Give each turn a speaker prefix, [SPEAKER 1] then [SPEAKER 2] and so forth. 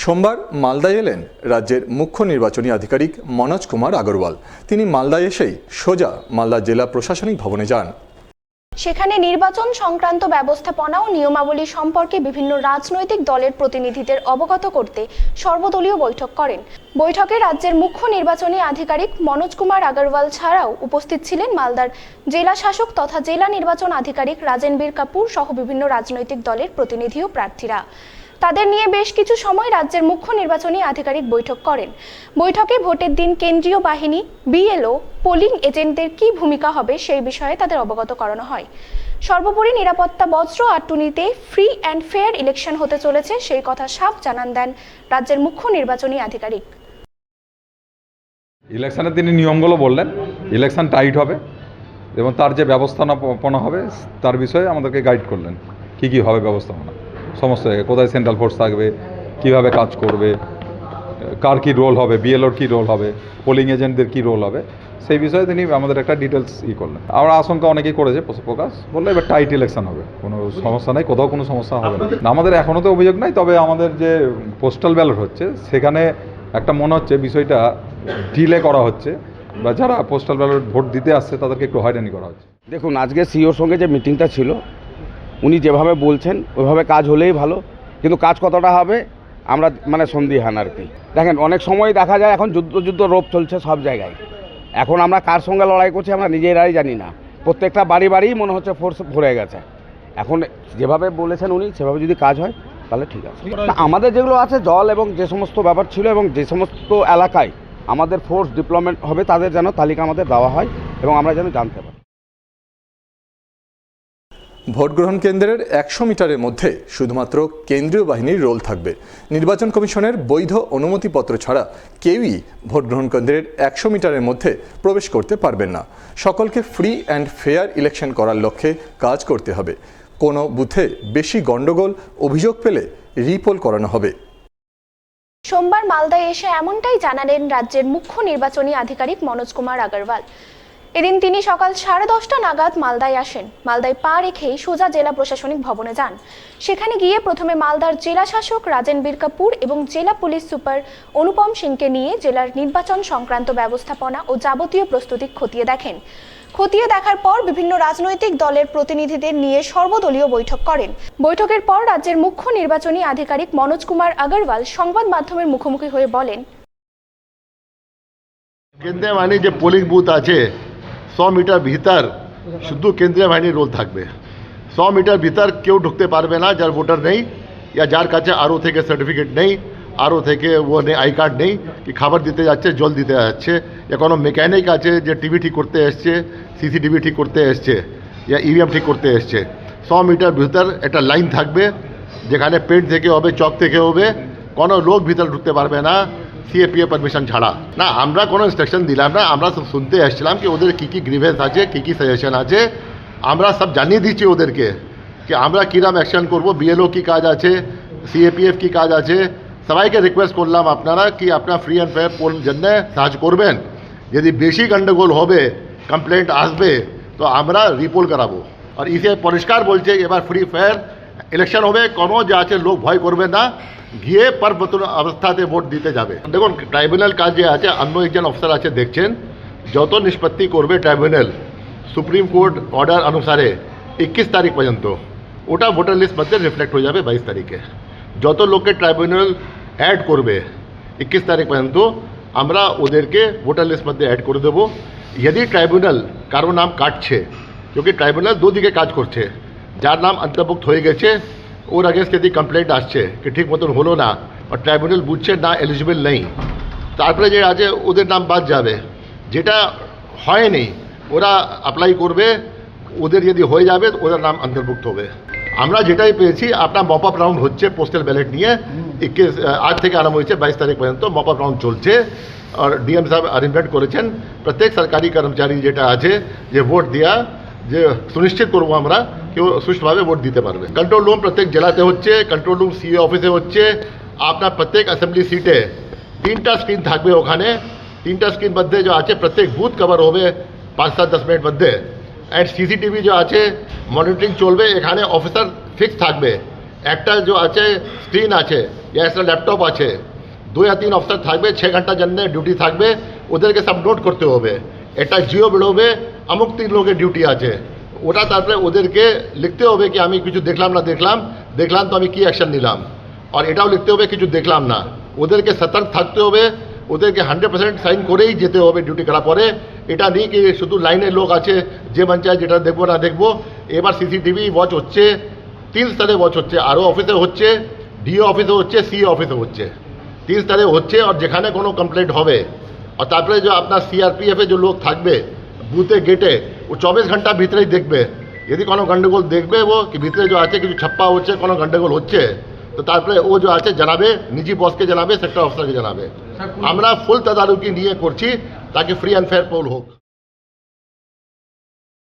[SPEAKER 1] সোমবার মালদায় এলেন রাজ্যের মুখ্য নির্বাচনী আধিকারিক মনোজ কুমার আগরওয়াল। তিনি মালদায় এসেই সোজা মালদা জেলা প্রশাসনিক ভবনে যান।
[SPEAKER 2] সেখানে নির্বাচন সংক্রান্ত ব্যবস্থাপনা ও নিয়মাবলী সম্পর্কে বিভিন্ন রাজনৈতিক দলের প্রতিনিধিদের অবগত করতে সর্বদলীয় বৈঠক করেন। বৈঠকে রাজ্যের মুখ্য নির্বাচনী আধিকারিক মনোজ কুমার আগরওয়াল ছাড়াও উপস্থিত ছিলেন মালদার জেলা শাসক তথা জেলা নির্বাচন আধিকারিক রাজেনবীর কাপুর সহ বিভিন্ন রাজনৈতিক দলের প্রতিনিধি ও প্রার্থীরা। তাদের নিয়ে বেশ কিছু সময় রাজ্যের মুখ্য নির্বাচনী আধিকারিক বৈঠক করেন। বৈঠকে ভোটের দিন কেন্দ্রীয় বাহিনী, বিএলও, পোলিং এজেন্টদের কী ভূমিকা হবে সেই বিষয়ে তাদের অবগত করানো হয়। সর্বোপরি নিরাপত্তা বজ্র আটুনিতে ফ্রি অ্যান্ড ফেয়ার ইলেকশন হতে চলেছে সেই কথা সাফ জানান দেন রাজ্যের মুখ্য নির্বাচনী আধিকারিক।
[SPEAKER 3] ইলেকশনের তিনি নিয়মগুলো বললেন, ইলেকশন টাইট হবে এবং তার যে ব্যবস্থাপনা হবে তার বিষয়ে আমাদেরকে গাইড করলেন। কি হবে ব্যবস্থাপনা সমস্ত জায়গায়, কোথায় সেন্ট্রাল ফোর্স থাকবে, কিভাবে কাজ করবে, কার কী রোল হবে, বিএলওর কী রোল হবে, পোলিং এজেন্টদের কী রোল হবে, সেই বিষয়ে তিনি আমাদের একটা ডিটেলস করলেন। আমরা আশঙ্কা অনেকেই করেছে প্রকাশ বললে এবার টাইট ইলেকশন হবে, কোনো সমস্যা নেই, কোথাও কোনো সমস্যা হবে না। আমাদের এখনও তো অভিযোগ নাই, তবে আমাদের যে পোস্টাল ব্যালট হচ্ছে সেখানে একটা মনে হচ্ছে বিষয়টা ডিলে করা হচ্ছে বা যারা পোস্টাল ব্যালট ভোট দিতে আসছে তাদেরকে একটু হয়রানি করা হচ্ছে।
[SPEAKER 4] দেখুন, আজকে সিওর সঙ্গে যে মিটিংটা ছিল উনি যেভাবে বলছেন ওইভাবে কাজ হলেই ভালো, কিন্তু কাজ কতটা হবে আমরা সন্দিহান আর কি। দেখেন, অনেক সময় দেখা যায় এখন যুদ্ধ রোপ চলছে সব জায়গায়। এখন আমরা কার সঙ্গে লড়াই করছি আমরা নিজেরাই জানি না। প্রত্যেকটা বাড়ি মনে হচ্ছে ফোর্স ভরে গেছে। এখন যেভাবে বলেছেন উনি সেভাবে যদি কাজ হয় তাহলে ঠিক আছে। আমাদের যেগুলো আছে জল এবং যে সমস্ত ব্যাপার ছিল এবং যে সমস্ত এলাকায় আমাদের ফোর্স ডিপ্লয়মেন্ট হবে তাদের যেন তালিকা আমাদের দেওয়া হয় এবং আমরা যেন জানতে পারি।
[SPEAKER 1] ভোট গ্রহণ কেন্দ্রের 100 মিটারের মধ্যে শুধুমাত্র কেন্দ্রীয় বাহিনীর রোল থাকবে। নির্বাচন কমিশনের বৈধ অনুমতিপত্র ছাড়া কেউই ভোট গ্রহণ কেন্দ্রের 100 মিটারের মধ্যে প্রবেশ করতে পারবেন না। সকলকে ফ্রি অ্যান্ড ফেয়ার ইলেকশন করার লক্ষ্যে কাজ করতে হবে। কোনো বুথে বেশি গণ্ডগোল অভিযোগ পেলে রিপোল করানো হবে।
[SPEAKER 2] সোমবার মালদায় এসে এমনটাই জানালেন রাজ্যের মুখ্য নির্বাচনী আধিকারিক মনোজ কুমার আগরওয়াল। এদিন তিনি সকাল 10:30 নাগাদ মালদায় আসেন। মালদায় পা রেখেই সোজা জেলা প্রশাসনিক ভবনে যান। সেখানে গিয়ে প্রথমে মালদার জেলা শাসক রাজেনবীর কাপুর এবং জেলা পুলিশ সুপার অনুপম সিংকে নিয়ে জেলার নির্বাচন সংক্রান্ত ব্যবস্থাপনা ও যাবতীয় প্রস্তুতি খতিয়ে দেখেন। খতিয়ে দেখার পর বিভিন্ন রাজনৈতিক দলের প্রতিনিধিদের নিয়ে সর্বদলীয় বৈঠক করেন। বৈঠকের পর রাজ্যের মুখ্য নির্বাচনী আধিকারিক মনোজ কুমার আগরওয়াল সংবাদ মাধ্যমের মুখোমুখি হয়ে বলেন,
[SPEAKER 5] কেন্দ্রীয় বাহিনীর যে পোলিং বুথ আছে 100 মিটার ভিতর শুধু কেন্দ্রীয় বাহিনীর রোল থাকবে। 100 মিটার ভিতর কেউ ঢুকতে পারবে না যার ভোটার নেই, या যার কাছে আরও থেকে সার্টিফিকেট নেই, আরও থেকে ও আই কার্ড নেই কি খাবার দিতে যাচ্ছে, জল দিতে যাচ্ছে, या কোনো মেকানিক আছে যে টিভি ঠিক করতে এসছে, সিসিটিভি ঠিক করতে এসছে, या ইভিএম ঠিক করতে এসছে। 100 মিটার ভিতর একটা লাইন থাকবে যেখানে পেন্ট থেকে হবে, চক থেকে হবে, কোনো লোক ভিতর ঢুকতে পারবে না সিএপিএ পারমিশন ছাড়া। না আমরা কোনো ইনস্ট্রাকশন দিলাম না, আমরা সব শুনতে এসেছিলাম কি ওদের কী গ্রিভেন্স আছে, কী সাজেশন আছে, আমরা সব জানিয়ে দিচ্ছি ওদেরকে কি আমরা কীরকম অ্যাকশন করবো, বিএলও কী কাজ আছে, সিএপিএফ কী কাজ আছে। সবাইকে রিকোয়েস্ট করলাম আপনারা কি আপনারা ফ্রি অ্যান্ড ফেয়ার পোল জন্য সাহায্য করবেন। যদি বেশি গন্ডগোল হবে, কমপ্লেন্ট আসবে তো আমরা রিপোর্ট করাবো। আর ইসে পরিষ্কার বলছে এবার ফ্রি ফেয়ার ইলেকশন হবে, কোনো যা আছে লোক ভয় করবে না, গিয়ে পার্বতন অবস্থাতে ভোট দিতে যাবে। দেখুন ট্রাইব্যুনাল কাজ যে আছে, অন্য একজন অফিসার আছে দেখছেন, যত নিষ্পত্তি করবে ট্রাইব্যুনাল সুপ্রিম কোর্ট অর্ডার অনুসারে 21 তারিখ পর্যন্ত ওটা ভোটার লিস্ট মধ্যে রিফ্লেক্ট হয়ে যাবে। 22 তারিখে যত লোককে ট্রাইব্যুনাল অ্যাড করবে 21 তারিখ পর্যন্ত আমরা ওদেরকে ভোটার লিস্ট মধ্যে অ্যাড করে দেবো। যদি ট্রাইব্যুনাল কারো নাম কাটছে, क्योंकि ট্রাইব্যুনাল দুদিকে কাজ করছে, যার নাম অন্তর্ভুক্ত হয়ে গেছে ওর আগেন্স্ট যদি কমপ্লেন্ট আসছে কি ঠিক মতন হলো না আর ট্রাইব্যুনাল বুঝছে না এলিজিবল নেই, তারপরে যে আছে ওদের নাম বাদ যাবে। যেটা হয়নি ওরা অ্যাপ্লাই করবে, ওদের যদি হয়ে যাবে ওদের নাম অন্তর্ভুক্ত হবে। আমরা যেটাই পেয়েছি আপনার মপ আপ রাউন্ড হচ্ছে পোস্টাল ব্যালট নিয়ে, 21 আজ থেকে আরম্ভ হয়েছে, 22 তারিখ পর্যন্ত মপ আপ রাউন্ড চলছে। আর ডিএম সাহেব অ্যারেঞ্জমেন্ট করেছেন প্রত্যেক সরকারি কর্মচারী যেটা আছে যে ভোট দেওয়া যে সুনিশ্চিত করবো আমরা কেউ সুষ্ঠুভাবে ভোট দিতে পারবে। কন্ট্রোল রুম প্রত্যেক জেলাতে হচ্ছে, কন্ট্রোল রুম সিও অফিসে হচ্ছে। আপনার প্রত্যেক অ্যাসেম্বলি সিটে 3টা স্ক্রিন থাকবে, ওখানে 3টা স্ক্রিন মধ্যে যে আছে প্রত্যেক বুথ কভার হবে 5-7-10 মিনিট মধ্যে। অ্যান্ড সিসিটিভি যে আছে মনিটরিং চলবে, এখানে অফিসার ফিক্স থাকবে। একটা যে আছে স্ক্রিন আছে या ऐसा लैपटप আছে 2 या 3 অফিসার থাকবে 6 ঘন্টা জন্য ডিউটি থাকবে ওদেরকে সব নোট করতে হবে এটা জিও বেরোবে অমুক 3 লোকের ডিউটি আছে ওটা তারপরে ওদেরকে লিখতে হবে কি আমি কিছু দেখলাম না দেখলাম তো আমি কি অ্যাকশন নিলাম আর এটাও লিখতে হবে কিছু দেখলাম না ওদেরকে সতর্ক থাকতে হবে ওদেরকে 100% সাইন করেই যেতে হবে ডিউটি করার পরে এটা নেই কি শুধু লাইনের লোক আছে যে মন চায় যেটা দেখবো না দেখবো এবার সিসিটিভি ওয়াচ হচ্ছে 3 স্তরে ওয়াচ হচ্ছে আরও অফিসে হচ্ছে ডিও অফিসে হচ্ছে সিএ অফিসে হচ্ছে 3 স্তরে হচ্ছে আর যেখানে কোনো কমপ্লেন্ট হবে আর তারপরে যে আপনার সিআরপিএফে যে লোক থাকবে বুথে গেটে ও 24 ঘন্টা ভিতরেই দেখবে যদি কোনো গন্ডগোল দেখবে ও কি ভিতরে যে আছে কিছু ছাপ্পা হচ্ছে কোনো গন্ডগোল হচ্ছে তো তারপরে ও যে আছে জানাবে নিজি বসকে জানাবে সেক্টর অফিসারকে জানাবে আমরা ফুল তদারকি নিয়ে করছি তাকে ফ্রি অ্যান্ড ফেয়ার পোল হোক